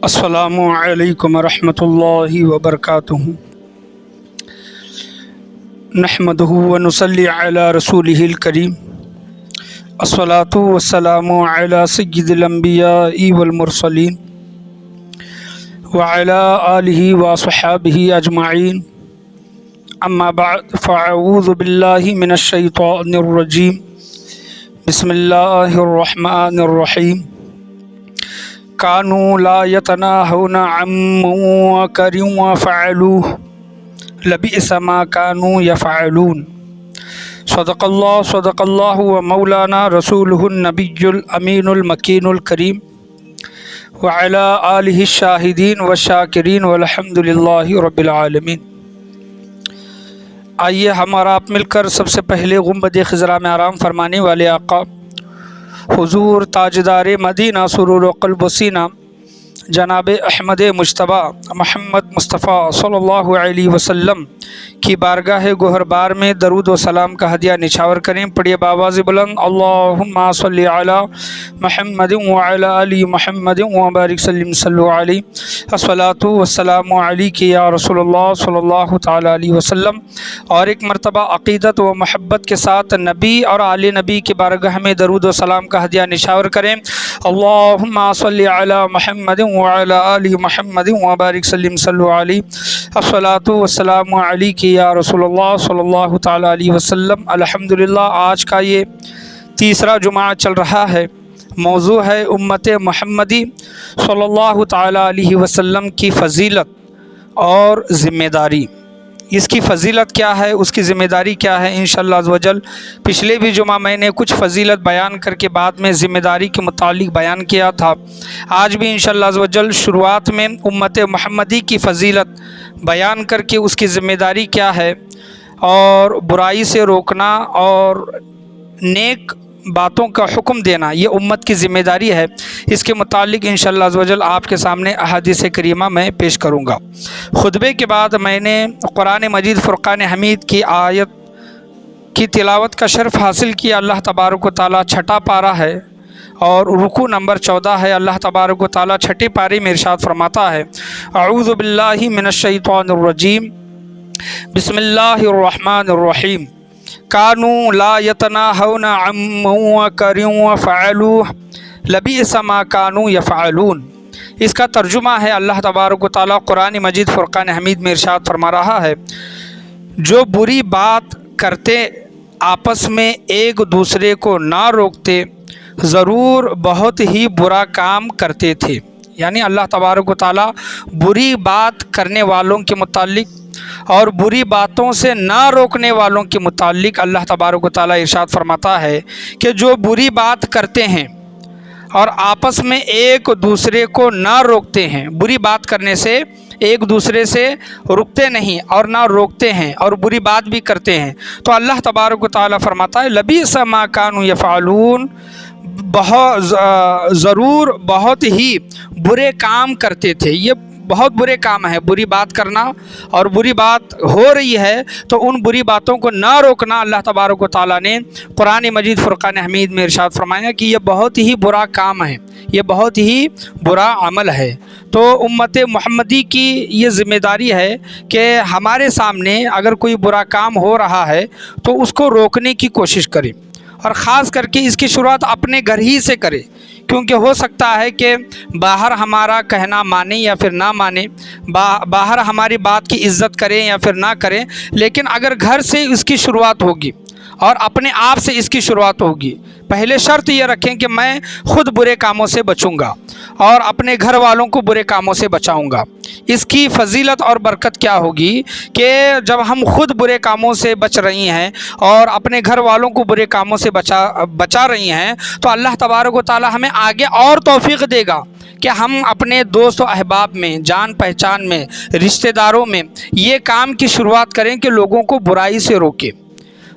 السلام علیکم ورحمۃ اللہ وبرکاتہ۔ نحمدہ ونصلی علی رسولہ الکریم، الصلاۃ والسلام علی سید الانبیاء والمرسلین وعلی آلہ وصحبہ اجمعین، اما بعد فاعوذ باللہ من الشیطان الرجیم، بسم اللہ الرحمن الرحیم۔ کانوا لا یتناہون عن منکر وفعلوہ لبئس ما کانوا یفعلون۔ صدق اللہ و مولانا رسولہ النبی الامین المکین الکریم وعلی آلہ الشاہدین والشاکرین والحمد للہ رب العالمین۔ آئیے ہم اور آپ مل کر سب سے پہلے گنبد خضرا میں آرام فرمانے والے آقا حضور تاجدار مدینہ سرور و قلب و سینہ جناب احمد مجتبیٰ محمد مصطفیٰ صلی اللہ علیہ وسلم کی بارگاہ گوہربار میں درود و سلام کا ہدیہ نچھاور کریں۔ پڑھیے بآواز بلند، اللہم صلی علی محمد وعلی آل محمد وبارک سلم صلو علیہ، الصلاۃ والسلام علیک یا رسول اللہ صلی اللہ تعالی علیہ وسلم۔ اور ایک مرتبہ عقیدت و محبت کے ساتھ نبی اور آل نبی کی بارگاہ میں درود و سلام کا ہدیہ نچھاور کریں۔ اللہم صلی علی محمد وعلی آل محمد وبارک سلم صلو علیہ، الصلاۃ والسلام علیک یا رسول اللہ صلی اللہ تعالی علیہ وسلم۔ الحمدللہ آج کا یہ تیسرا جمعہ چل رہا ہے۔ موضوع ہے امت محمدی صلی اللہ تعالی علیہ وسلم کی فضیلت اور ذمہ داری۔ اس کی فضیلت کیا ہے، اس کی ذمہ داری کیا ہے، انشاءاللہ عز و جل۔ پچھلے بھی جمعہ میں نے کچھ فضیلت بیان کر کے بعد میں ذمہ داری کے متعلق بیان کیا تھا۔ آج بھی انشاءاللہ عز و جل شروعات میں امت محمدی کی فضیلت بیان کر کے اس کی ذمہ داری کیا ہے اور برائی سے روکنا اور نیک باتوں کا حکم دینا، یہ امت کی ذمہ داری ہے۔ اس کے متعلق انشاءاللہ عز و جل آپ کے سامنے احادیث کریمہ میں پیش کروں گا۔ خطبے کے بعد میں نے قرآن مجید فرقان حمید کی آیت کی تلاوت کا شرف حاصل کیا۔ اللہ تبارک و تعالیٰ چھٹا پارہ ہے اور رکوع نمبر 14 ہے۔ اللہ تبارک و تعالیٰ چھٹے پارے میں ارشاد فرماتا ہے، اعوذ باللہ من الشیطان الرجیم، بسم اللہ الرحمن الرحیم۔ کانوا لا یتناہون عن منکر وفعلوہ لبئس ما کانوا یفعلون۔ اس کا ترجمہ ہے، اللہ تبارک و تعالیٰ قرآن مجید فرقان حمید میں ارشاد فرما رہا ہے، جو بری بات کرتے آپس میں ایک دوسرے کو نہ روکتے ضرور بہت ہی برا کام کرتے تھے۔ یعنی اللہ تبارک و تعالیٰ بری بات کرنے والوں کے متعلق اور بری باتوں سے نہ روکنے والوں کے متعلق اللہ تبارک و تعالیٰ ارشاد فرماتا ہے کہ جو بری بات کرتے ہیں اور آپس میں ایک دوسرے کو نہ روکتے ہیں، بری بات کرنے سے ایک دوسرے سے رکتے نہیں اور نہ روکتے ہیں اور بری بات بھی کرتے ہیں، تو اللہ تبارک و تعالیٰ فرماتا ہے لبئس ما کانوا یفعلون، ضرور بہت ہی برے کام کرتے تھے۔ یہ بہت برے کام ہے، بری بات کرنا، اور بری بات ہو رہی ہے تو ان بری باتوں کو نہ روکنا۔ اللہ تبارک و تعالیٰ نے قرآن مجید فرقان حمید میں ارشاد فرمایا کہ یہ بہت ہی برا کام ہے، یہ بہت ہی برا عمل ہے۔ تو امت محمدی کی یہ ذمہ داری ہے کہ ہمارے سامنے اگر کوئی برا کام ہو رہا ہے تو اس کو روکنے کی کوشش کرے، اور خاص کر کے اس کی شروعات اپنے گھر ہی سے کرے، کیونکہ ہو سکتا ہے کہ باہر ہمارا کہنا مانے یا پھر نہ مانے، باہر ہماری بات کی عزت کریں یا پھر نہ کریں، لیکن اگر گھر سے اس کی شروعات ہوگی اور اپنے آپ سے اس کی شروعات ہوگی، پہلے شرط یہ رکھیں کہ میں خود برے کاموں سے بچوں گا اور اپنے گھر والوں کو برے کاموں سے بچاؤں گا۔ اس کی فضیلت اور برکت کیا ہوگی کہ جب ہم خود برے کاموں سے بچ رہی ہیں اور اپنے گھر والوں کو برے کاموں سے بچا رہی ہیں، تو اللہ تبارک و تعالیٰ ہمیں آگے اور توفیق دے گا کہ ہم اپنے دوست و احباب میں، جان پہچان میں، رشتہ داروں میں یہ کام کی شروعات کریں کہ لوگوں کو برائی سے روکیں۔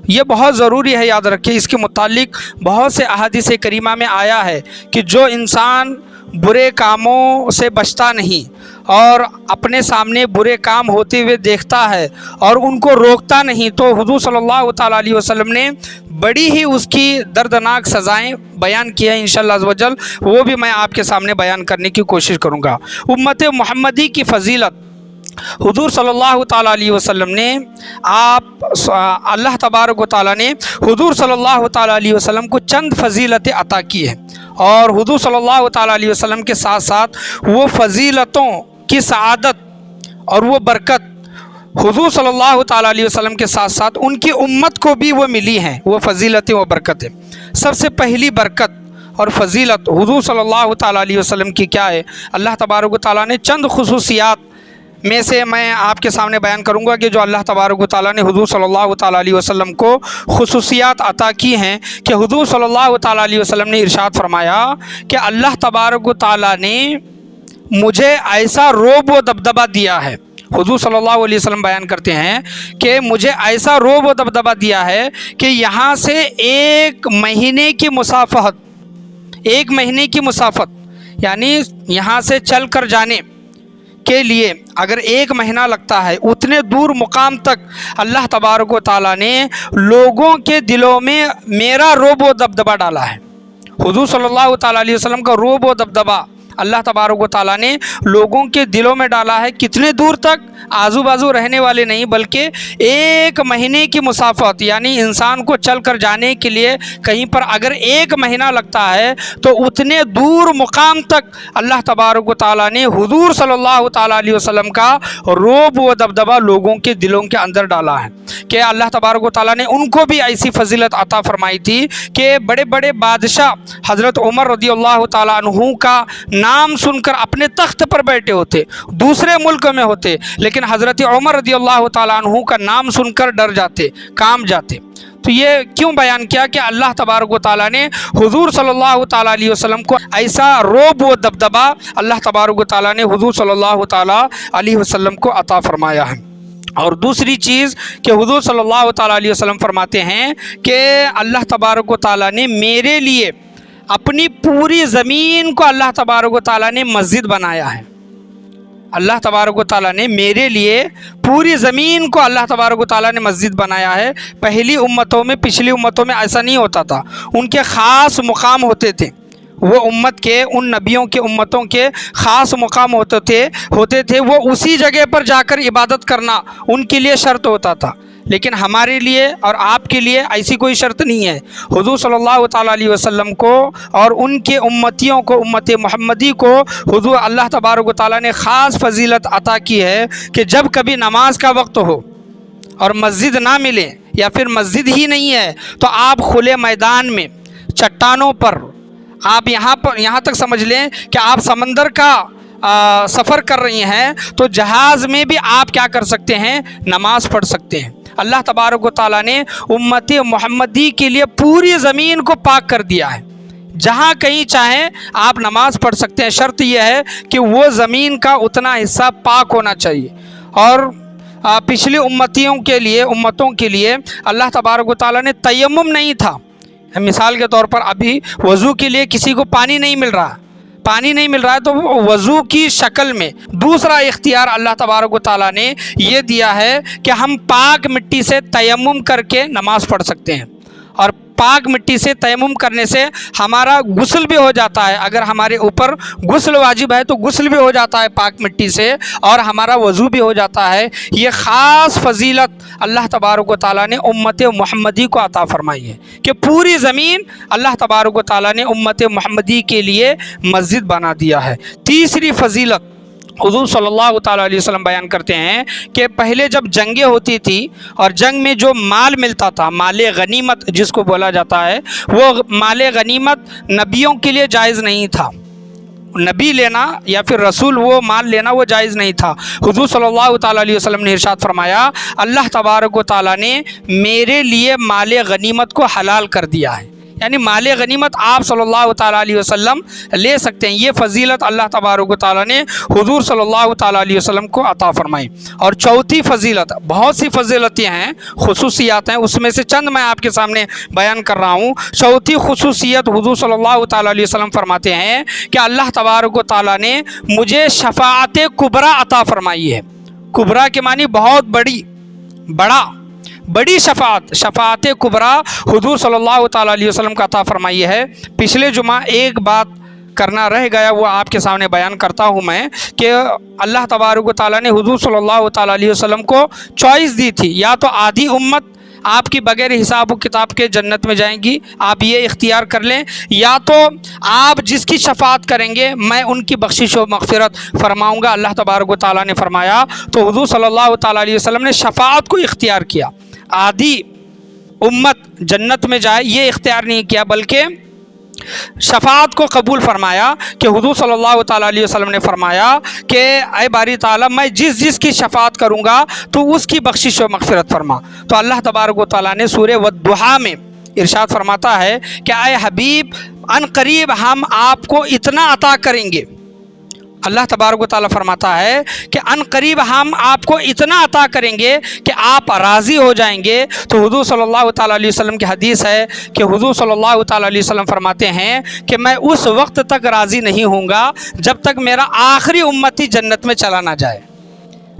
یہ بہت ضروری ہے، یاد رکھیں۔ اس کے متعلق بہت سے احادیث کریمہ میں آیا ہے کہ جو انسان برے کاموں سے بچتا نہیں اور اپنے سامنے برے کام ہوتے ہوئے دیکھتا ہے اور ان کو روکتا نہیں، تو حضور صلی اللہ تعالیٰ علیہ وسلم نے बड़ी ही उसकी दर्दनाक सज़ाएँ बयान किया है। इंशाअल्लाह अज़्ज़ वजल वो भी मैं आपके सामने बयान करने की कोशिश करूँगा। उम्मत मुहम्मदी की फ़जीलत हुज़ूर सल्लल्लाहु ताला अलैहि वसल्लम ने अल्लाह तबारक व तआला ने हुज़ूर सल्लल्लाहु ताला अलैहि वसल्लम को चंद फ़जीलतें अता की हैं, और हुज़ूर सल्लल्लाहु ताला अलैहि वसल्लम के साथ साथ वो फ़जीलतों की सआदत और वो बरकत हुज़ूर सल्लल्लाहु ताला अलैहि वसल्लम के साथ साथ उनकी उम्मत को भी वो मिली हैं, वो फ़जीलतें व बरकतें। सबसे पहली बरकत और फ़जीलत हुज़ूर सल्लल्लाहु ताला अलैहि वसल्लम की क्या है? अल्लाह तबारक व तआला ने चंद खुसूसियात में से मैं आपके सामने बयान करूंगा कि जो अल्लाह तबारक व तआला ने हुज़ूर सल्लल्लाहु ताला अलैहि वसल्लम को खुसूसियात अता की हैं कि हुज़ूर सल्लल्लाहु ताला अलैहि वसल्लम ने इरशाद फरमाया कि अल्लाह तबारक व तआला ने मुझे ऐसा रोब व दबदबा दिया है। हुज़ूर सल्लल्लाहु अलैहि वसल्लम बयान करते हैं कि मुझे ऐसा रोब व दबदबा दिया है कि यहाँ से एक महीने की मुसाफत यानी यहाँ से चल कर जाने के लिए अगर एक महीना लगता है, उतने दूर मुकाम तक अल्लाह तबारक व तआला ने लोगों के दिलों में मेरा रोब व दबदबा डाला है। हुज़ूर सल्लल्लाहु ताला अलैहि वसल्लम का रोब व दबदबा अल्लाह तबारक व तआला ने लोगों के दिलों में डाला है। कितने दूर तक? आजू बाजू रहने वाले नहीं, बल्कि एक महीने की मुसाफत यानी इंसान को चल कर जाने के लिए कहीं पर अगर एक महीना लगता है तो उतने दूर मुकाम तक अल्लाह तबारक व तआला ने हुज़ूर सल्लल्लाहु ताला अलैहि वसल्लम का रोब व दबदबा लोगों के दिलों के अंदर डाला है कि अल्लाह तबारक व तआला ने उनको भी ऐसी फजीलत अता फरमाई थी कि बड़े बड़े बादशाह हज़रत उमर रज़ियल्लाहु ताला अन्हु का नाम सुनकर अपने तख्त पर बैठे होते, दूसरे मुल्क में होते, लेकिन हज़रत उमर रज़ियल्लाहु ताला अन्हु का नाम सुनकर डर जाते, कांप जाते। तो ये क्यों बयान किया कि अल्लाह तबारक व तआला ने हुज़ूर सल्लल्लाहु ताला अलैहि वसल्लम को ऐसा रोब व दबदबा अल्लाह तबारक व तआला ने हुज़ूर सल्लल्लाहु ताला अलैहि वसल्लम को अता फरमाया है। और दूसरी चीज़ कि हुज़ूर सल्लल्लाहु ताला अलैहि वसल्लम फरमाते हैं कि अल्लाह तबारक व तआला ने मेरे लिए अपनी पूरी ज़मीन को अल्लाह तबारक व तआला ने मस्जिद बनाया है। अल्लाह तबारक व तआला ने मेरे लिए पूरी ज़मीन को अल्लाह तबारक व तआला ने मस्जिद बनाया है। पिछली उम्मतों में ऐसा नहीं होता था, उनके ख़ास मुकाम होते थे, वो उम्मत के उन नबियों के उम्मतों के ख़ास मुकाम होते थे वो उसी जगह पर जाकर इबादत करना उनके लिए शर्त होता था। लेकिन हमारे लिए और आपके लिए ऐसी कोई शर्त नहीं है। हुज़ूर सल्लल्लाहु ताला अलैहि वसल्लम को और उनके उम्मतियों को, उम्मत मुहम्मदी को हुज़ूर अल्लाह तबारक व तआला ने ख़ास फजीलत अता की है कि जब कभी नमाज का वक्त हो और मस्जिद ना मिले या फिर मस्जिद ही नहीं है तो आप खुले मैदान में, चट्टानों पर, आप यहाँ तक समझ लें कि आप समंदर का सफ़र कर रही हैं तो जहाज़ में भी आप क्या कर सकते हैं? नमाज पढ़ सकते हैं। अल्लाह तबारक व तआला ने उम्मत मुहम्मदी के लिए पूरी ज़मीन को पाक कर दिया है, जहाँ कहीं चाहें आप नमाज पढ़ सकते हैं। शर्त यह है कि वो ज़मीन का उतना हिस्सा पाक होना चाहिए। और पिछली उम्मतों के लिए अल्लाह तबारक व तआला ने तयम्मुम नहीं था। मिसाल के तौर पर अभी वज़ू के लिए किसी को पानी नहीं मिल रहा है तो वज़ू की शक्ल में दूसरा इख्तियार अल्लाह तबारक व तआला ने ये दिया है कि हम पाक मिट्टी से तयम्मुम करके नमाज़ पढ़ सकते हैं। और पाक मिट्टी से तयम्मुम करने से हमारा गुस्ल भी हो जाता है। अगर हमारे ऊपर गुस्ल वाजिब है तो गुस्ल भी हो जाता है पाक मिट्टी से, और हमारा वज़ू भी हो जाता है। ये ख़ास फजीलत अल्लाह तबारक व तआला ने उम्मत मुहम्मदी को अता फरमाई है कि पूरी ज़मीन अल्लाह तबारक व तआला ने उम्मत मुहम्मदी के लिए मस्जिद बना दिया है। तीसरी फजीलत हुज़ूर सल्लल्लाहु ताला अलैहि वसल्लम बयान करते हैं कि पहले जब जंगें होती थी और जंग में जो माल मिलता था, माले गनीमत जिसको बोला जाता है, वो माले गनीमत नबियों के लिए जायज़ नहीं था। नबी लेना या फिर रसूल वो माल लेना वो जायज़ नहीं था। हुज़ूर सल्लल्लाहु ताला अलैहि वसल्लम ने इरशाद फरमाया, अल्लाह तबारक व तआला ने मेरे लिए माले गनीमत को हलाल कर दिया है, यानी माले गनीमत आप सल्लल्लाहु ताला अलैहि वसल्लम ले सकते हैं। ये फ़जीलत अल्लाह तबारक व तआला ने हुज़ूर सल्लल्लाहु ताला अलैहि वसल्लम को अता फरमाई। और चौथी फ़जीलत, बहुत सी फ़जीलतें हैं, खुसूसियात हैं, उसमें से चंद मैं आपके सामने बयान कर रहा हूँ। चौथी खुसूसियत हुज़ूर सल्लल्लाहु ताला अलैहि वसल्लम फरमाते हैं कि अल्लाह तबारक व तआला ने मुझे शफ़ाअत कुबरा अता फरमाई है। कुबरा के मानी बहुत बड़ा, बड़ी शफाअत कुबरा हुजूर सल्लल्लाहु ताला अलैहि वसल्लम का अता फरमाई है। पिछले जुमा एक बात करना रह गया, वो आपके सामने बयान करता हूँ मैं कि अल्लाह तबारक व तआला ने हुजूर सल्लल्लाहु ताला अलैहि वसल्लम को चॉइस दी थी, या तो आधी उम्मत आपकी बगैर हिसाब किताब के जन्नत में जाएंगी, आप ये इख्तियार कर लें, या तो आप जिसकी शफाअत करेंगे मैं उनकी बख्शिश व मग़फ़िरत फरमाऊँगा। अल्लाह तबारक व तआला ने फरमाया, तो हुजूर सल्लल्लाहु ताला अलैहि वसल्लम ने शफाअत को इख्तियार किया, आधी उम्मत जन्नत में जाए ये इख्तियार नहीं किया, बल्कि शफाअत को कबूल फरमाया कि हुजूर सल्लल्लाहु ताला अलैहि वसल्लम ने फरमाया कि ऐ बारी ताला मैं जिस की शफाअत करूँगा तो उसकी बख्शिश व मग़फ़िरत फरमा। तो अल्लाह तबारक व तआला ने सूरह वद्दुहा में इरशाद फरमाता है कि ऐ हबीब अन करीब हम आपको इतना अता करेंगे। अल्लाह तबारक व तआला फरमाता है कि अन करीब हम आपको इतना अता करेंगे कि आप राज़ी हो जाएंगे। तो हुजूर सल्लल्लाहु ताला अलैहि वसल्लम की हदीस है कि हुजूर सल्लल्लाहु ताला अलैहि वसल्लम फरमाते हैं कि मैं उस वक्त तक राज़ी नहीं होऊंगा जब तक मेरा आखिरी उम्मती जन्नत में चला ना जाए।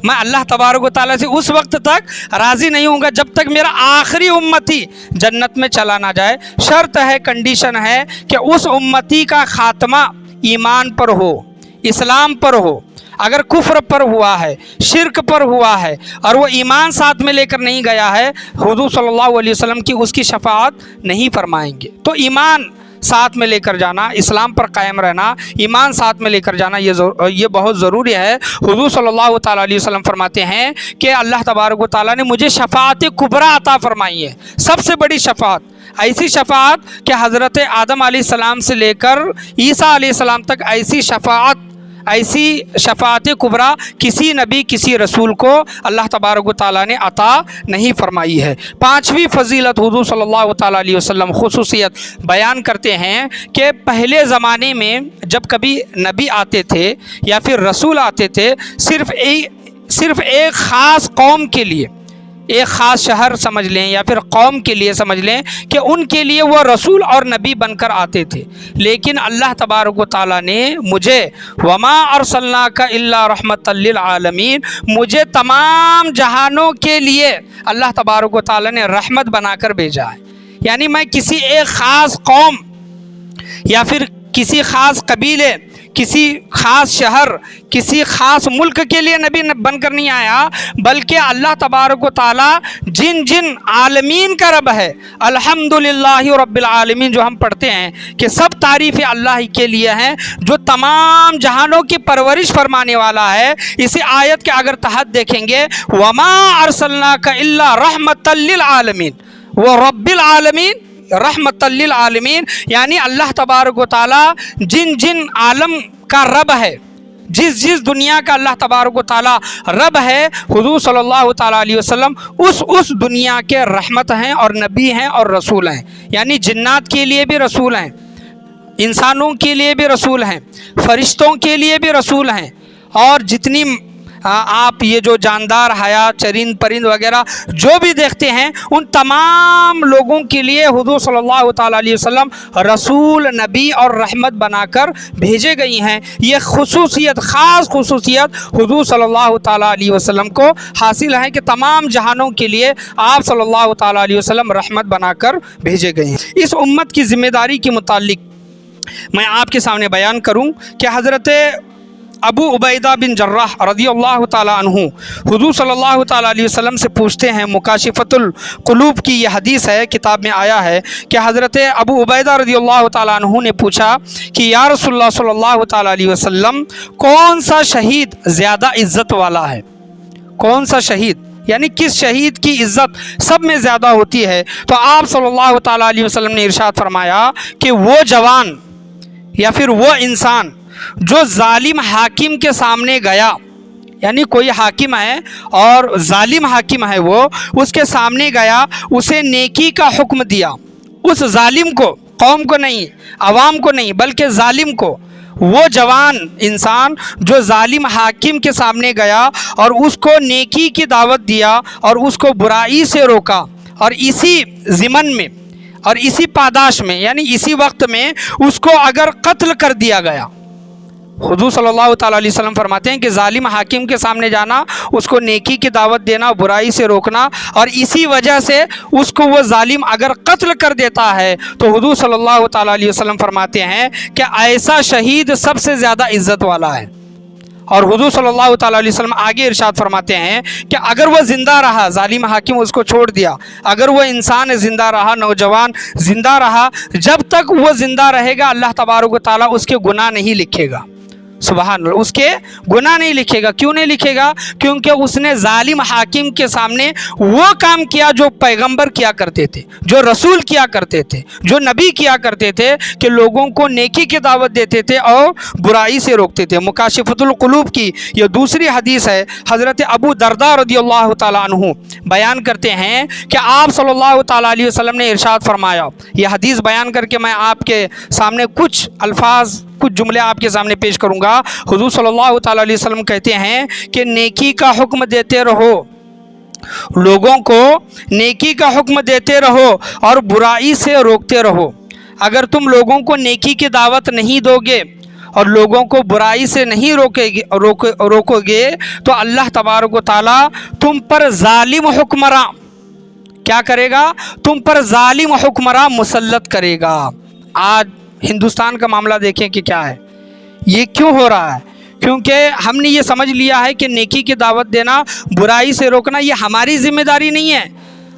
मैं अल्लाह तबारक व तआला से उस वक्त तक राज़ी नहीं होऊंगा जब तक मेरा आखिरी उम्मती जन्नत में चला ना जाए। शर्त है, कंडीशन है कि उस उम्मती का ख़ात्मा ईमान पर हो, इस्लाम पर हो। अगर कुफ्र पर हुआ है, शिरक पर हुआ है और वो ईमान साथ में लेकर नहीं गया है, हुजूर सल्लल्लाहु अलैहि वसल्लम की उसकी शफाअत नहीं फरमाएंगे। तो ईमान साथ में लेकर जाना, इस्लाम पर कायम रहना, ईमान साथ में लेकर जाना ये बहुत ज़रूरी है। हुजूर सल्लल्लाहु ताला अलैहि वसल्लम फरमाते हैं कि अल्लाह तबारक व तआला ने मुझे शफाअत कुबरा अता फरमाई है, सबसे बड़ी शफाअत, ऐसी शफाअत कि हज़रत आदम अलैहिस्सलाम से लेकर ईसा अलैहिस्सलाम तक ऐसी शफाअत कुबरा किसी नबी किसी रसूल को अल्लाह तबारक व तआला ने अता नहीं फरमाई है। पाँचवीं फ़जीलत हुजूर सल्लल्लाहु ताला अलैहि वसल्लम खुसूसियत बयान करते हैं कि पहले ज़माने में जब कभी नबी आते थे या फिर रसूल आते थे, सिर्फ़ एक ख़ास कौम के लिए, एक ख़ास शहर समझ लें या फिर कौम के लिए समझ लें कि उनके लिए वो रसूल और नबी बनकर आते थे। लेकिन अल्लाह तबारक व तआला ने मुझे वमा अरसलनाका इल्ला रहमतल लिल आलमीन, मुझे तमाम जहानों के लिए अल्लाह तबारक व तआला ने रहमत बनाकर भेजा है। यानी मैं किसी एक ख़ास कौम या फिर किसी ख़ास कबीले, किसी ख़ास शहर, किसी ख़ास मुल्क के लिए नबी बनकर नहीं आया, बल्कि अल्लाह तबारक व तआला जिन आलमीन का रब है, अल्हम्दुलिल्लाहि रब्बिल आलमीन जो हम पढ़ते हैं कि सब तारीफ़ें अल्लाह के लिए हैं जो तमाम जहानों की परवरिश फरमाने वाला है। इसी आयत के अगर तहत देखेंगे, वमा अरसलनाका इल्ला रहमतल लिल आलमीन व रब्बिल आलमीन रहमतल लिल आलमीन, यानी अल्लाह तबारक व तआला जिन आलम का रब है, जिस दुनिया का अल्लाह तबारक व तआला रब है, हुजूर सल्लल्लाहु ताला अलैहि वसल्लम उस दुनिया के रहमत हैं और नबी हैं और रसूल हैं। यानी जिन्नात के लिए भी रसूल हैं, इंसानों के लिए भी रसूल हैं, फरिश्तों के लिए भी रसूल हैं, और जितनी आप ये जो जानदार हयात चरिंद परिंद वगैरह जो भी देखते हैं, उन तमाम लोगों के लिए हुजूर सल्लल्लाहु ताला अलैहि वसल्लम रसूल, नबी और रहमत बनाकर भेजे गई हैं। ये खुसूसियत, ख़ास खुसूसियत हुजूर सल्लल्लाहु ताला अलैहि वसल्लम को हासिल है कि तमाम जहानों के लिए आप सल्लल्लाहु ताला अलैहि वसल्लम रहमत बनाकर भेजे गए हैं। इस उम्मत की ज़िम्मेदारी के मुतालिक मैं आपके सामने बयान करूँ कि हज़रत अबू उबैदा बिन जर्राह रज़ियल्लाहु ताला अन्हु हुजूर सल्लल्लाहु ताला अलैहि वसल्लम से पूछते हैं, मुकाशिफतुल कुलूब की यह हदीस है, किताब में आया है कि हज़रत अबू उबैदा रज़ियल्लाहु ताला अन्हु ने पूछा कि या रसूलल्लाह सल्लल्लाहु ताला अलैहि वसल्लम, कौन सा शहीद ज़्यादा इज़्ज़त वाला है? कौन सा शहीद, यानी किस शहीद की इज़्ज़त सब में ज़्यादा होती है? तो आप सल्लल्लाहु ताला अलैहि वसल्लम ने इरशाद फरमाया कि वो जवान या फिर वो इंसान जो जालिम हाकिम के सामने गया, यानी कोई हाकिम है और जालिम हाकिम है, वो उसके सामने गया, उसे नेकी का हुक्म दिया, उस जालिम को, कौम को नहीं, अवाम को नहीं, बल्कि जालिम को, वो जवान इंसान जो जालिम हाकिम के सामने गया और उसको नेकी की दावत दिया और उसको बुराई से रोका, और इसी ज़िमन में और इसी पादाश में, यानी इसी वक्त में उसको अगर कत्ल कर दिया गया, हुजूर सल्लल्लाहु ताला अलैहि वसल्लम फरमाते हैं कि जालिम हाकिम के सामने जाना, उसको नेकी की दावत देना, बुराई से रोकना, और इसी वजह से उसको वो जालिम अगर कत्ल कर देता है तो हुजूर सल्लल्लाहु ताला अलैहि वसल्लम फरमाते हैं कि ऐसा शहीद सबसे ज़्यादा इज़्ज़त वाला है। और हुजूर सल्लल्लाहु ताला अलैहि वसल्लम आगे इरशाद फरमाते हैं कि अगर वह ज़िंदा रहा, जालिम हाकिम उसको छोड़ दिया, अगर वह इंसान ज़िंदा रहा, नौजवान ज़िंदा रहा, जब तक वह ज़िंदा रहेगा अल्लाह तबारक व तआला उसके गुनाह नहीं लिखेगा। सुभान अल्लाह, उसके गुनाह नहीं लिखेगा। क्यों नहीं लिखेगा? क्योंकि उसने जालिम हाकिम के सामने वो काम किया जो पैगंबर किया करते थे, जो रसूल किया करते थे, जो नबी किया करते थे, कि लोगों को नेकी की दावत देते थे और बुराई से रोकते थे। मुकाशिफतुल कुलूब की ये दूसरी हदीस है। हज़रत अबू दरदा रदियल्लाहु ताला अन्हु बयान करते हैं कि आप सल्लल्लाहु ताला अलैहि वसल्लम ने इरशाद फरमाया। यह हदीस बयान करके मैं आपके सामने कुछ अल्फाज, कुछ जुमले आपके सामने पेश करूंगा। हुजूर सल्लल्लाहु ताला अलैहि वसल्लम कहते हैं कि नेकी का हुक्म देते रहो, लोगों को नेकी का हुक्म देते रहो और बुराई से रोकते रहो। अगर तुम लोगों को नेकी की दावत नहीं दोगे और लोगों को बुराई से नहीं रोकोगे तो अल्लाह तबारक व तआला तुम पर जालिम हुक्मरां क्या करेगा? तुम पर जालिम हुक्मरां मुसल्लत करेगा। आज हिंदुस्तान का मामला देखें कि क्या है, ये क्यों हो रहा है? क्योंकि हमने ये समझ लिया है कि नेकी की दावत देना, बुराई से रोकना ये हमारी जिम्मेदारी नहीं है,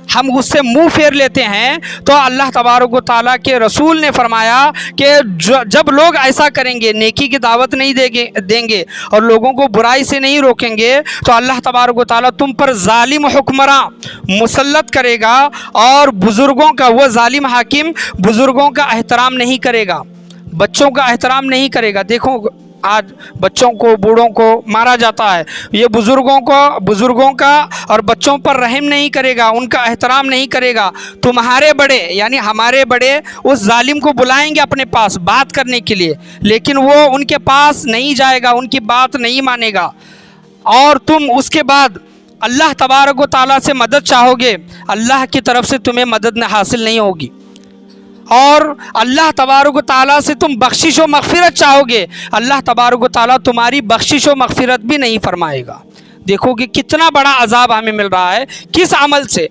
हम उससे मुंह फेर लेते हैं। तो अल्लाह तबारक व तआला के रसूल ने फरमाया कि जब लोग ऐसा करेंगे, नेकी की दावत नहीं देंगे और लोगों को बुराई से नहीं रोकेंगे, तो अल्लाह तबारक व तआला तुम पर जालिम हुक्मरां मुसल्लत करेगा। और बुज़ुर्गों का, वो जालिम हाकिम बुज़ुर्गों का एहतराम नहीं करेगा, बच्चों का एहतराम नहीं करेगा। देखो आज बच्चों को, बूढ़ों को मारा जाता है, ये बुज़ुर्गों का और बच्चों पर रहम नहीं करेगा, उनका एहतराम नहीं करेगा। तुम्हारे बड़े यानी हमारे बड़े उस जालिम को बुलाएंगे अपने पास बात करने के लिए, लेकिन वो उनके पास नहीं जाएगा, उनकी बात नहीं मानेगा, और तुम उसके बाद अल्लाह तबारक व तआला से मदद चाहोगे, अल्लाह की तरफ से तुम्हें मदद हासिल नहीं होगी। और अल्लाह तबारक व तआला से तुम बख्शिश व मग़फ़िरत चाहोगे, अल्लाह तबारक व तआला तुम्हारी बख्शिश व मग़फ़िरत भी नहीं फरमाएगा। देखो कि कितना बड़ा अज़ाब हमें मिल रहा है, किस अमल से?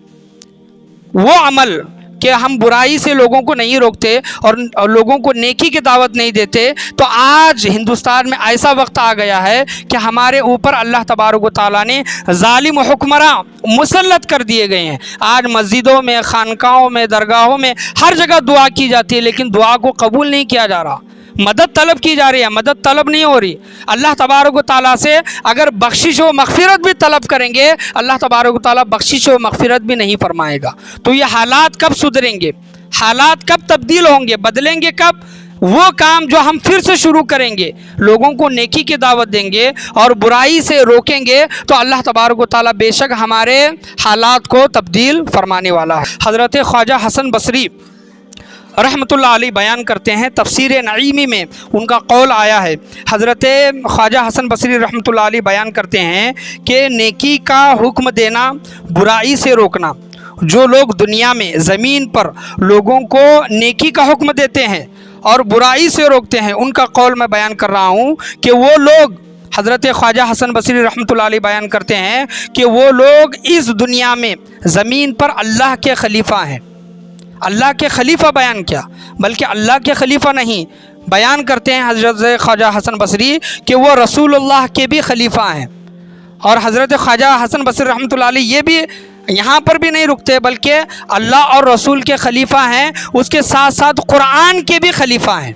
वो अमल कि हम बुराई से लोगों को नहीं रोकते और लोगों को नेकी की दावत नहीं देते। तो आज हिंदुस्तान में ऐसा वक्त आ गया है कि हमारे ऊपर अल्लाह तबारक व तआला ने जालिम हुक्मरां मुसल्लत कर दिए गए हैं। आज मस्जिदों में, खानकाहों में, दरगाहों में हर जगह दुआ की जाती है, लेकिन दुआ को कबूल नहीं किया जा रहा, मदद तलब की जा रही है, मदद तलब नहीं हो रही। अल्लाह तबारक व तआला से अगर बख्शिश व मग़फ़िरत भी तलब करेंगे, अल्लाह तबारक व तआला बख्शिश व मग़फ़िरत भी नहीं फरमाएगा। तो ये हालात कब सुधरेंगे? हालात कब तब्दील होंगे, बदलेंगे कब? वो काम जो हम फिर से शुरू करेंगे, लोगों को नेकी की दावत देंगे और बुराई से रोकेंगे, तो अल्लाह तबारक व तआला बेशक हमारे हालात को तब्दील फरमाने वाला है। हज़रत ख्वाजा हसन बसरी रहमतुल्लाह अलैह बयान करते हैं, तफसीर नईमी में उनका कौल आया है। हज़रत ख्वाजा हसन बसरी रहमतुल्लाह अलैह बयान करते हैं कि नेकी का हुक्म देना, बुराई से रोकना। जो लोग दुनिया में ज़मीन पर लोगों को नेकी का हुक्म देते हैं और बुराई से रोकते हैं, उनका कौल मैं बयान कर रहा हूँ कि वो लोग, हज़रत ख्वाजा हसन बसरी रहमतुल्लाह अलैह बयान करते हैं कि वो लोग इस दुनिया में ज़मीन पर अल्लाह के खलीफा हैं। अल्लाह के खलीफा बयान किया, बल्कि अल्लाह के खलीफा नहीं, बयान करते हैं हज़रत ख्वाजा हसन बसरी कि वो रसूलुल्लाह के भी खलीफा हैं। और हज़रत ख्वाजा हसन बसरी रहमतुल्लाह अलैह ये भी यहाँ पर भी नहीं रुकते, बल्कि अल्लाह और रसूल के खलीफा हैं, उसके साथ साथ कुरान के भी खलीफा हैं।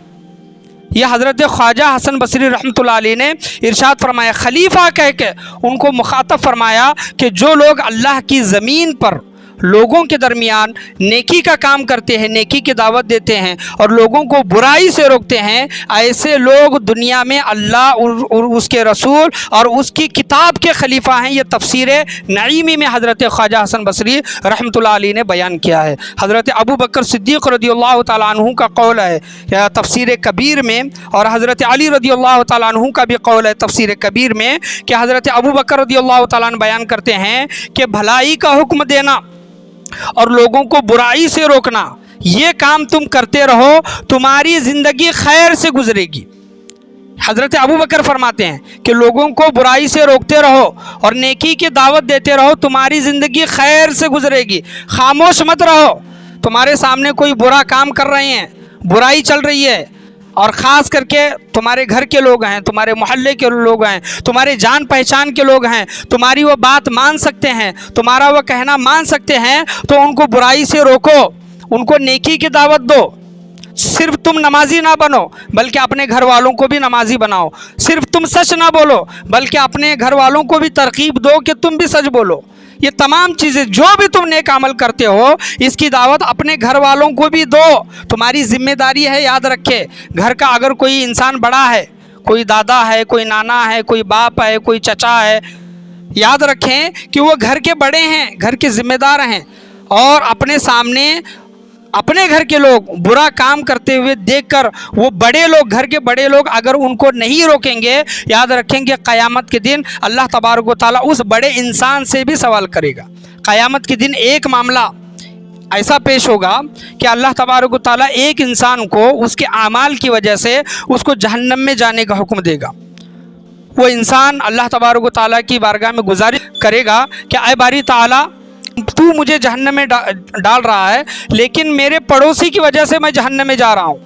यह हज़रत ख्वाजा हसन बसरी रहमतुल्लाह अलैह ने इरशाद फरमाया, खलीफा कह के उनको मुखातब फरमाया कि जो लोग अल्लाह की ज़मीन पर लोगों के दरमियान नेकी का काम करते हैं, नेकी की दावत देते हैं और लोगों को बुराई से रोकते हैं, ऐसे लोग दुनिया में अल्लाह और उसके रसूल और उसकी किताब के खलीफा हैं। ये तफसीर नईमी में हज़रत ख्वाजा हसन बसरी रहमतुल्लाह अलैह ने बयान किया है। हज़रत अबू बकर सिद्दीक़ रदियल्लाहु ताला अन्हु का कौल है तफसीर कबीर में, और हज़रत अली रदियल्लाहु ताला अन्हु का भी कौल है तफसीर कबीर में कि हज़रत अबू बकर रदियल्लाहु ताला अन्हु बयान करते हैं कि भलाई का हुक्म देना और लोगों को बुराई से रोकना, ये काम तुम करते रहो, तुम्हारी ज़िंदगी खैर से गुजरेगी। حضرت ابو بکر فرماتے ہیں کہ لوگوں کو برائی سے روکتے رہو اور نیکی کی دعوت دیتے رہو، تمہاری زندگی خیر سے گزرے گی۔ خاموش مت رہو، تمہارے سامنے کوئی برا کام کر رہے ہیں، برائی چل رہی ہے، اور خاص کر کے تمہارے گھر کے لوگ ہیں، تمہارے محلے کے لوگ ہیں، تمہارے جان پہچان کے لوگ ہیں، تمہاری وہ بات مان سکتے ہیں، تمہارا وہ کہنا مان سکتے ہیں، تو ان کو برائی سے روکو، ان کو نیکی کی دعوت دو۔ صرف تم نمازی نہ بنو بلکہ اپنے گھر والوں کو بھی نمازی بناؤ، صرف تم سچ نہ بولو بلکہ اپنے گھر والوں کو بھی ترغیب دو کہ تم بھی سچ بولو۔ یہ تمام چیزیں جو بھی تم نیک عمل کرتے ہو اس کی دعوت اپنے گھر والوں کو بھی دو۔ تمہاری ذمہ داری ہے، یاد رکھے، گھر کا اگر کوئی انسان بڑا ہے، کوئی دادا ہے، کوئی نانا ہے، کوئی باپ ہے، کوئی چچا ہے، یاد رکھیں کہ وہ گھر کے بڑے ہیں، گھر کے ذمہ دار ہیں، اور اپنے سامنے اپنے گھر کے لوگ برا کام کرتے ہوئے دیکھ کر وہ بڑے لوگ، گھر کے بڑے لوگ اگر ان کو نہیں روکیں گے، یاد رکھیں گے قیامت کے دن اللہ تبارک و تعالیٰ اس بڑے انسان سے بھی سوال کرے گا۔ قیامت کے دن ایک معاملہ ایسا پیش ہوگا کہ اللہ تبارک و تعالیٰ ایک انسان کو اس کے اعمال کی وجہ سے اس کو جہنم میں جانے کا حکم دے گا۔ وہ انسان اللہ تبارک و تعالیٰ کی بارگاہ میں گزارش کرے گا کہ اے باری تعالیٰ، تو مجھے جہنم میں ڈال رہا ہے، لیکن میرے پڑوسی کی وجہ سے میں جہنم میں جا رہا ہوں،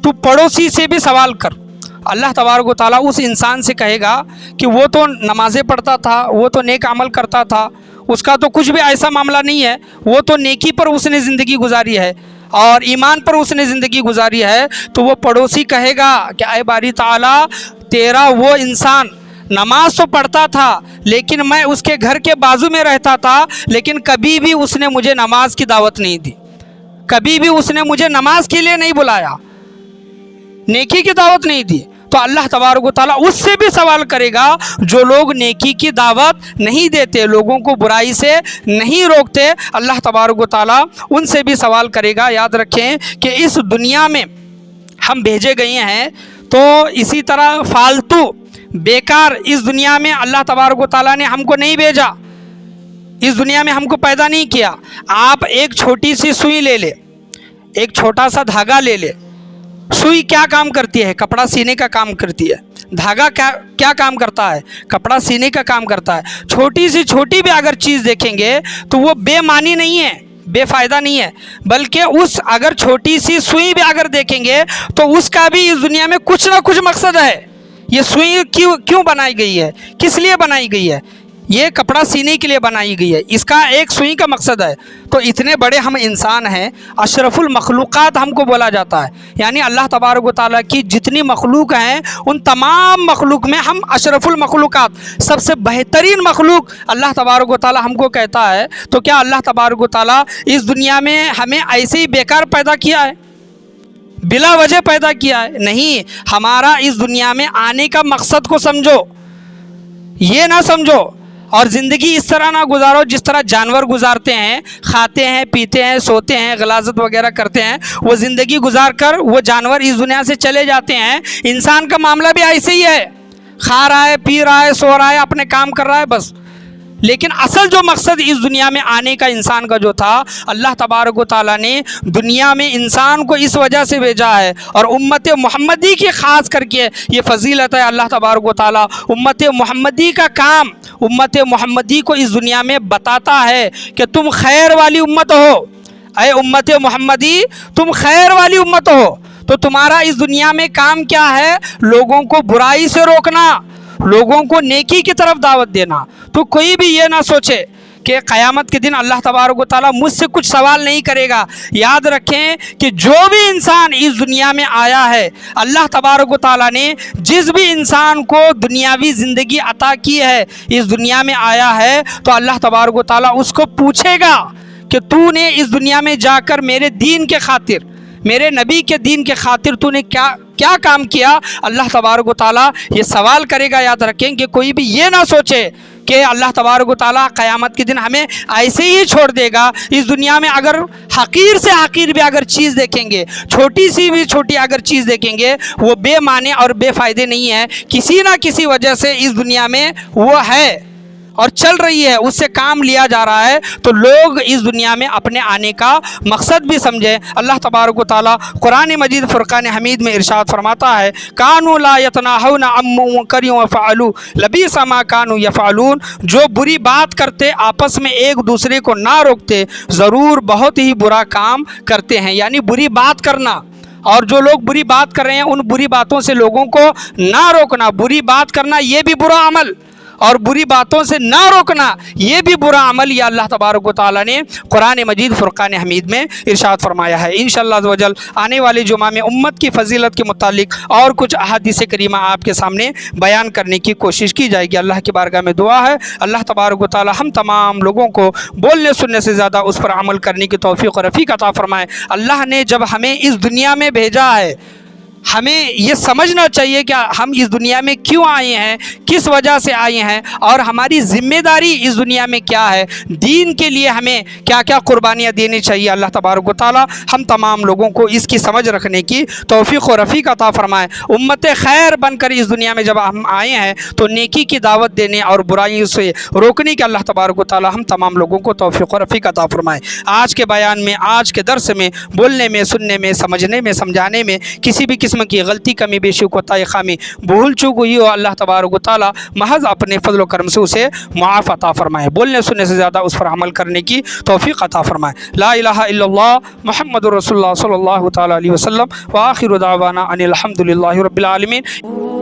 تو پڑوسی سے بھی سوال کر۔ اللہ تبارک و تعالیٰ اس انسان سے کہے گا کہ وہ تو نمازیں پڑھتا تھا، وہ تو نیک عمل کرتا تھا، اس کا تو کچھ بھی ایسا معاملہ نہیں ہے، وہ تو نیکی پر اس نے زندگی گزاری ہے اور ایمان پر اس نے زندگی گزاری ہے۔ تو وہ پڑوسی کہے گا کہ اے باری تعالیٰ، تیرا وہ انسان نماز تو پڑھتا تھا، لیکن میں اس کے گھر کے بازو میں رہتا تھا، لیکن کبھی بھی اس نے مجھے نماز کی دعوت نہیں دی، کبھی بھی اس نے مجھے نماز کے لیے نہیں بلایا، نیکی کی دعوت نہیں دی۔ تو اللہ تبارک و تعالیٰ اس سے بھی سوال کرے گا جو لوگ نیکی کی دعوت نہیں دیتے، لوگوں کو برائی سے نہیں روکتے، اللہ تبارک و تعالیٰ ان سے بھی سوال کرے گا۔ یاد رکھیں کہ اس دنیا میں ہم بھیجے گئے ہیں، تو اسی طرح فالتو بیکار اس دنیا میں اللہ تبارک و تعالیٰ نے ہم کو نہیں بھیجا، اس دنیا میں ہم کو پیدا نہیں کیا۔ آپ ایک چھوٹی سی سوئی لے لے، ایک چھوٹا سا دھاگا لے لے۔ سوئی کیا کام کرتی ہے؟ کپڑا سینے کا کام کرتی ہے۔ دھاگا کیا کام کرتا ہے؟ کپڑا سینے کا کام کرتا ہے۔ چھوٹی سی چھوٹی بھی اگر چیز دیکھیں گے تو وہ بے معنی نہیں ہے، بے فائدہ نہیں ہے، بلکہ اس اگر چھوٹی سی سوئی بھی اگر دیکھیں گے تو اس کا بھی اس دنیا میں کچھ نہ کچھ مقصد ہے۔ یہ سوئی کیوں بنائی گئی ہے؟ کس لیے بنائی گئی ہے؟ یہ کپڑا سینے کے لیے بنائی گئی ہے، اس کا ایک سوئی کا مقصد ہے۔ تو اتنے بڑے ہم انسان ہیں، اشرف المخلوقات ہم کو بولا جاتا ہے، یعنی اللہ تبارک و تعالیٰ کی جتنی مخلوق ہیں ان تمام مخلوق میں ہم اشرف المخلوقات، سب سے بہترین مخلوق اللہ تبارک و تعالیٰ ہم کو کہتا ہے۔ تو کیا اللہ تبارک و تعالیٰ اس دنیا میں ہمیں ایسے ہی بیکار پیدا کیا ہے، بلا وجہ پیدا کیا ہے؟ نہیں، ہمارا اس دنیا میں آنے کا مقصد کو سمجھو، یہ نہ سمجھو، اور زندگی اس طرح نہ گزارو جس طرح جانور گزارتے ہیں، کھاتے ہیں، پیتے ہیں، سوتے ہیں، غلاظت وغیرہ کرتے ہیں، وہ زندگی گزار کر وہ جانور اس دنیا سے چلے جاتے ہیں۔ انسان کا معاملہ بھی ایسے ہی ہے، کھا رہا ہے، پی رہا ہے، سو رہا ہے، اپنے کام کر رہا ہے، بس۔ لیکن اصل جو مقصد اس دنیا میں آنے کا انسان کا جو تھا، اللہ تبارک و تعالیٰ نے دنیا میں انسان کو اس وجہ سے بھیجا ہے، اور امت محمدی کی خاص کر کے یہ فضیلت ہے۔ اللہ تبارک و تعالیٰ امت محمدی کا کام، امت محمدی کو اس دنیا میں بتاتا ہے کہ تم خیر والی امت ہو، اے امت محمدی تم خیر والی امت ہو۔ تو تمہارا اس دنیا میں کام کیا ہے؟ لوگوں کو برائی سے روکنا، لوگوں کو نیکی کی طرف دعوت دینا۔ تو کوئی بھی یہ نہ سوچے کہ قیامت کے دن اللہ تبارک و تعالیٰ مجھ سے کچھ سوال نہیں کرے گا۔ یاد رکھیں کہ جو بھی انسان اس دنیا میں آیا ہے، اللہ تبارک و تعالیٰ نے جس بھی انسان کو دنیاوی زندگی عطا کی ہے، اس دنیا میں آیا ہے، تو اللہ تبارک و تعالیٰ اس کو پوچھے گا کہ تو نے اس دنیا میں جا کر میرے دین کے خاطر، میرے نبی کے دین کے خاطر تو نے کیا کام کیا؟ اللہ تبارک و تعالیٰ یہ سوال کرے گا۔ یاد رکھیں کہ کوئی بھی یہ نہ سوچے کہ اللہ تبارک و تعالیٰ قیامت کے دن ہمیں ایسے ہی چھوڑ دے گا۔ اس دنیا میں اگر حقیر سے حقیر بھی اگر چیز دیکھیں گے، چھوٹی سی بھی چھوٹی اگر چیز دیکھیں گے، وہ بے معنی اور بے فائدے نہیں ہے، کسی نہ کسی وجہ سے اس دنیا میں وہ ہے۔ اور چل رہی ہے، اس سے کام لیا جا رہا ہے، تو لوگ اس دنیا میں اپنے آنے کا مقصد بھی سمجھیں۔ اللہ تبارک و تعالیٰ قرآن مجید فرقان حمید میں ارشاد فرماتا ہے کانوا لا یتناہون عن منکر وفعلوا لبئس ما کانوا یفعلون، جو بری بات کرتے آپس میں ایک دوسرے کو نہ روکتے، ضرور بہت ہی برا کام کرتے ہیں۔ یعنی بری بات کرنا، اور جو لوگ بری بات کر رہے ہیں ان بری باتوں سے لوگوں کو نہ روکنا، بری بات کرنا یہ بھی برا عمل، اور بری باتوں سے نہ روکنا یہ بھی برا عمل، یہ اللہ تبارک و تعالیٰ نے قرآن مجید فرقان حمید میں ارشاد فرمایا ہے۔ انشاءاللہ عز و جل آنے والی جمعہ میں امت کی فضیلت کے متعلق اور کچھ احادیث کریمہ آپ کے سامنے بیان کرنے کی کوشش کی جائے گی۔ اللہ کی بارگاہ میں دعا ہے اللہ تبارک و تعالیٰ ہم تمام لوگوں کو بولنے سننے سے زیادہ اس پر عمل کرنے کی توفیق و رفیق عطا فرمائے۔ اللہ نے جب ہمیں اس دنیا میں بھیجا ہے، ہمیں یہ سمجھنا چاہیے کہ ہم اس دنیا میں کیوں آئے ہیں، کس وجہ سے آئے ہیں، اور ہماری ذمہ داری اس دنیا میں کیا ہے، دین کے لیے ہمیں کیا کیا قربانیاں دینی چاہیے۔ اللہ تبارک و تعالیٰ ہم تمام لوگوں کو اس کی سمجھ رکھنے کی توفیق و رفیق عطا فرمائے۔ امت خیر بن کر اس دنیا میں جب ہم آئے ہیں تو نیکی کی دعوت دینے اور برائیوں سے روکنے کے اللہ تبارک و تعالیٰ ہم تمام لوگوں کو توفیق و رفیق عطا فرمائے۔ آج کے بیان میں، آج کے درس میں، بولنے میں، سننے میں، سمجھنے میں، سمجھانے میں کسی بھی قسم کی غلطی، کمی، بیشی، کوتاہی، خامی، بھول چوک ہوئی ہو، اللہ تبارک و تعالیٰ محض اپنے فضل و کرم سے اسے معاف عطا فرمائے۔ بولنے سننے سے زیادہ اس پر عمل کرنے کی توفیق عطا فرمائے۔ لا الہ الا اللہ محمد رسول اللہ صلی اللہ تعالیٰ علیہ وسلم، وآخر دعوانا ان الحمد للہ رب العالمین۔